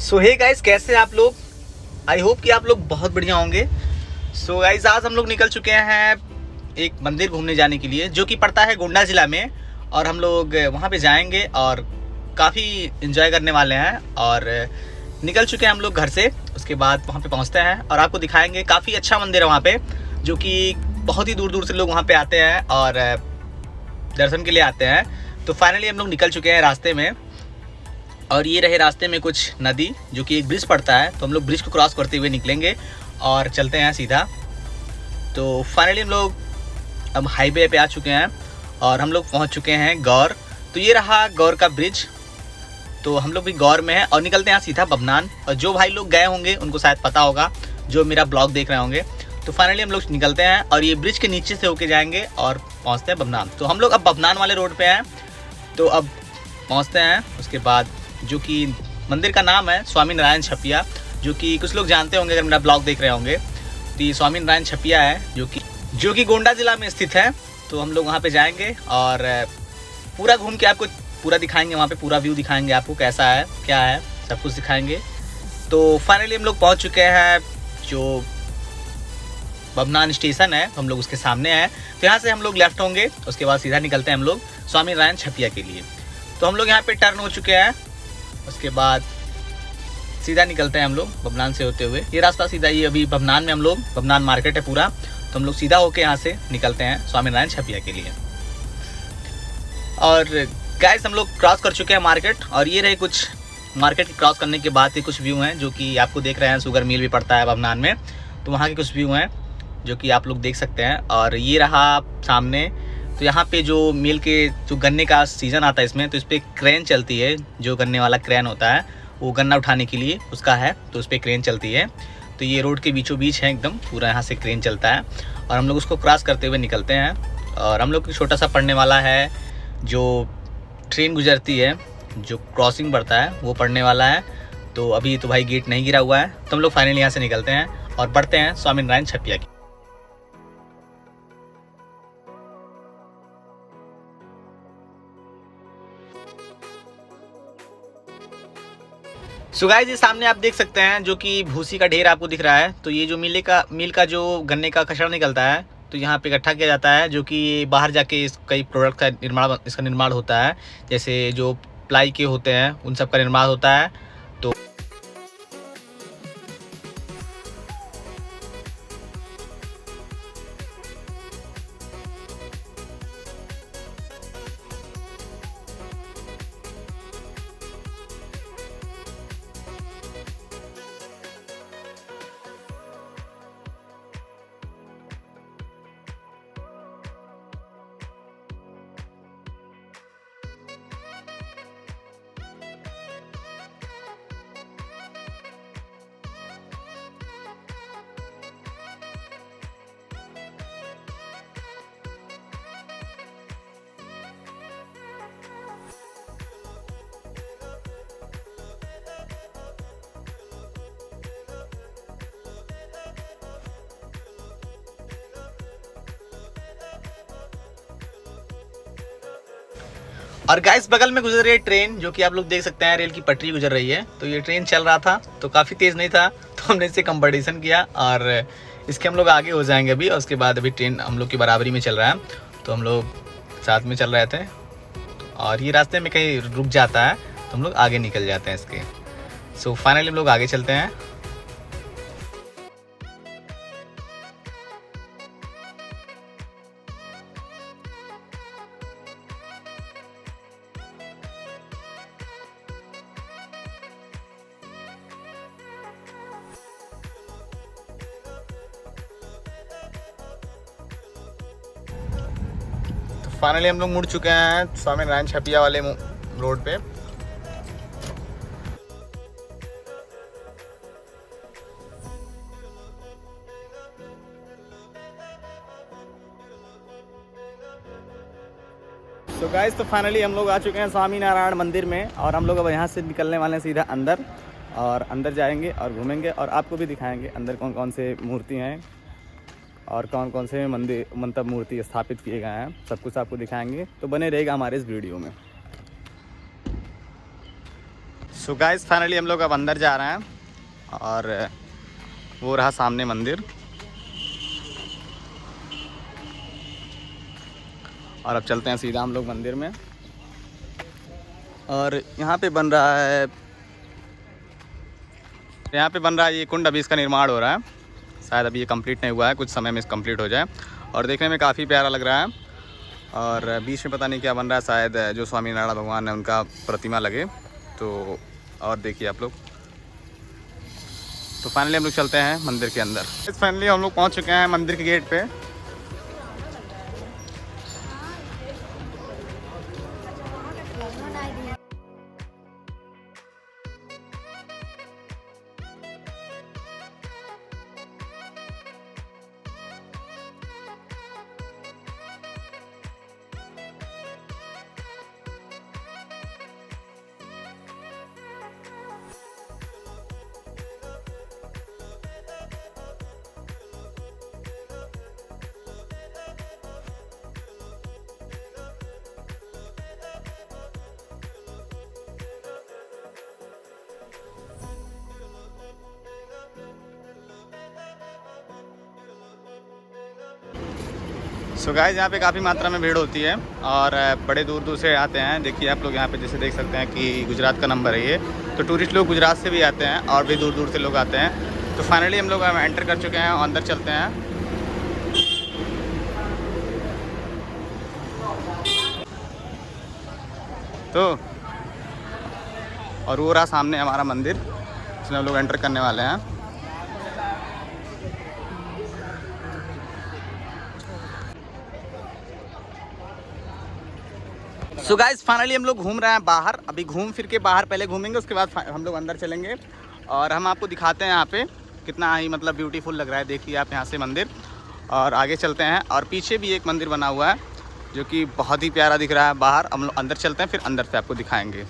सो hey guys, कैसे हैं आप लोग। आई होप कि आप लोग बहुत बढ़िया होंगे। सो गाइस, आज हम लोग निकल चुके हैं एक मंदिर घूमने जाने के लिए, जो कि पड़ता है गोंडा ज़िला में। और हम लोग वहाँ पे जाएंगे और काफ़ी इन्जॉय करने वाले हैं। और निकल चुके हैं हम लोग घर से। उसके बाद वहाँ पे पहुँचते हैं और आपको दिखाएंगे। काफ़ी अच्छा मंदिर है वहाँ पे, जो कि बहुत ही दूर दूर से लोग वहाँ पे आते हैं और दर्शन के लिए आते हैं। तो फाइनली हम लोग निकल चुके हैं रास्ते में। और ये रहे रास्ते में कुछ नदी, जो कि एक ब्रिज पड़ता है। तो हम लोग ब्रिज को क्रॉस करते हुए निकलेंगे और चलते हैं सीधा। तो फाइनली हम लोग अब हाईवे पे आ चुके हैं और हम लोग पहुंच चुके हैं गौर। तो ये रहा गौर का ब्रिज। तो हम लोग भी गौर में हैं और निकलते हैं सीधा बभनान। और जो भाई लोग गए होंगे उनको शायद पता होगा, जो मेरा ब्लॉग देख रहे होंगे। तो फाइनली हम लोग निकलते हैं और ये ब्रिज के नीचे से होके जाएंगे और पहुँचते हैं बभनान। तो हम लोग अब बभनान वाले रोड पर हैं। तो अब पहुँचते हैं। उसके बाद जो कि मंदिर का नाम है स्वामी नारायण छपिया, जो कि कुछ लोग जानते होंगे अगर मेरा ब्लॉग देख रहे होंगे। तो ये स्वामी नारायण छपिया है, जो कि गोंडा ज़िला में स्थित है। तो हम लोग वहाँ पे जाएंगे और पूरा घूम के आपको पूरा दिखाएंगे। वहाँ पे पूरा व्यू दिखाएंगे आपको, कैसा है क्या है, सब कुछ दिखाएंगे। तो फाइनली हम लोग पहुँच चुके हैं जो बभनान स्टेशन है, हम लोग उसके सामने हैं। तो यहाँ से हम लोग लेफ्ट होंगे, उसके बाद सीधा निकलते हैं हम लोग स्वामी नारायण छपिया के लिए। तो हम लोग यहाँ पे टर्न हो चुके हैं। उसके बाद सीधा निकलते हैं हम लोग बभनान से होते हुए। ये रास्ता सीधा, ये अभी बभनान में हम लोग, बभनान मार्केट है पूरा। तो हम लोग सीधा होके यहाँ से निकलते हैं स्वामी नारायण छपिया के लिए। और गाइस, हम लोग क्रॉस कर चुके हैं मार्केट। और ये रहे कुछ मार्केट क्रॉस करने के बाद के कुछ व्यू हैं, जो कि आपको देख रहे हैं। शुगर मिल भी पड़ता है बभनान में, तो वहाँ के कुछ व्यू हैं जो कि आप लोग देख सकते हैं। और ये रहा सामने। तो यहाँ पे जो मिल के जो गन्ने का सीज़न आता है इसमें, तो इस पर क्रेन चलती है। जो गन्ने वाला क्रेन होता है वो गन्ना उठाने के लिए उसका है, तो उस पर क्रेन चलती है। तो ये रोड के बीचों बीच है एकदम पूरा, यहाँ से क्रेन चलता है। और हम लोग उसको क्रॉस करते हुए निकलते हैं। और हम लोग को छोटा सा पड़ने वाला है, जो ट्रेन गुजरती है, जो क्रॉसिंग पड़ता है वो पड़ने वाला है। तो अभी तो भाई गेट नहीं गिरा हुआ है। तो हम लोग फाइनली यहाँ से निकलते हैं और बढ़ते हैं स्वामी नारायण छपिया की। सो गाइस, ये सामने आप देख सकते हैं जो कि भूसी का ढेर आपको दिख रहा है। तो ये जो मिल का जो गन्ने का कचरा निकलता है, तो यहाँ पे इकट्ठा किया जाता है, जो कि बाहर जाके कई प्रोडक्ट का निर्माण होता है। जैसे जो प्लाई के होते हैं उन सब का निर्माण होता है। तो और गाइस, बगल में गुजर रही है ट्रेन, जो कि आप लोग देख सकते हैं रेल की पटरी गुजर रही है। तो ये ट्रेन चल रहा था, तो काफ़ी तेज़ नहीं था, तो हमने इससे कंपटीशन किया और इसके हम लोग आगे हो जाएंगे अभी। और उसके बाद अभी ट्रेन हम लोग की बराबरी में चल रहा है, तो हम लोग साथ में चल रहे थे। और ये रास्ते में कहीं रुक जाता है तो हम लोग आगे निकल जाते हैं इसके। सो फाइनली हम लोग आगे चलते हैं। फाइनली हम लोग मुड़ चुके हैं स्वामी नारायण छपिया वाले रोड पे। तो गाइस, तो फाइनली हम लोग आ चुके हैं स्वामी नारायण मंदिर में। और हम लोग अब यहाँ से निकलने वाले हैं सीधा अंदर। और अंदर जाएंगे और घूमेंगे और आपको भी दिखाएंगे अंदर कौन कौन से मूर्ति हैं और कौन कौन से मंदिर मतलब मूर्ति स्थापित किए गए हैं, सब कुछ आपको दिखाएंगे। तो बने रहेगा हमारे इस वीडियो में। सो गाइस फाइनली हम लोग अब अंदर जा रहे हैं और वो रहा सामने मंदिर। और अब चलते हैं सीधा हम लोग मंदिर में। और यहाँ पे बन रहा है ये कुंड। अभी इसका निर्माण हो रहा है, शायद अभी ये कंप्लीट नहीं हुआ है, कुछ समय में कंप्लीट हो जाए। और देखने में काफ़ी प्यारा लग रहा है। और बीच में पता नहीं क्या बन रहा है, शायद जो स्वामीनारायण भगवान है उनका प्रतिमा लगे तो। और देखिए आप लोग, तो फाइनली हम लोग चलते हैं मंदिर के अंदर। फाइनली हम लोग पहुँच चुके हैं मंदिर के गेट पे। सो गाइस यहाँ पे काफ़ी मात्रा में भीड़ होती है और बड़े दूर दूर से आते हैं। देखिए आप लोग यहाँ पे जैसे देख सकते हैं कि गुजरात का नंबर है ये, तो टूरिस्ट लोग गुजरात से भी आते हैं और भी दूर दूर से लोग आते हैं। तो फाइनली हम लोग एंटर कर चुके हैं और अंदर चलते हैं। तो और वो रहा सामने हमारा मंदिर, जिसमें हम लोग एंटर करने वाले हैं। सो गाइस फाइनली हम लोग घूम रहे हैं बाहर। अभी घूम फिर के बाहर पहले घूमेंगे, उसके बाद हम लोग अंदर चलेंगे और हम आपको दिखाते हैं यहाँ पे कितना ही मतलब ब्यूटीफुल लग रहा है। देखिए आप यहाँ से मंदिर, और आगे चलते हैं। और पीछे भी एक मंदिर बना हुआ है जो कि बहुत ही प्यारा दिख रहा है बाहर। हम लोग अंदर चलते हैं, फिर अंदर से आपको दिखाएंगे।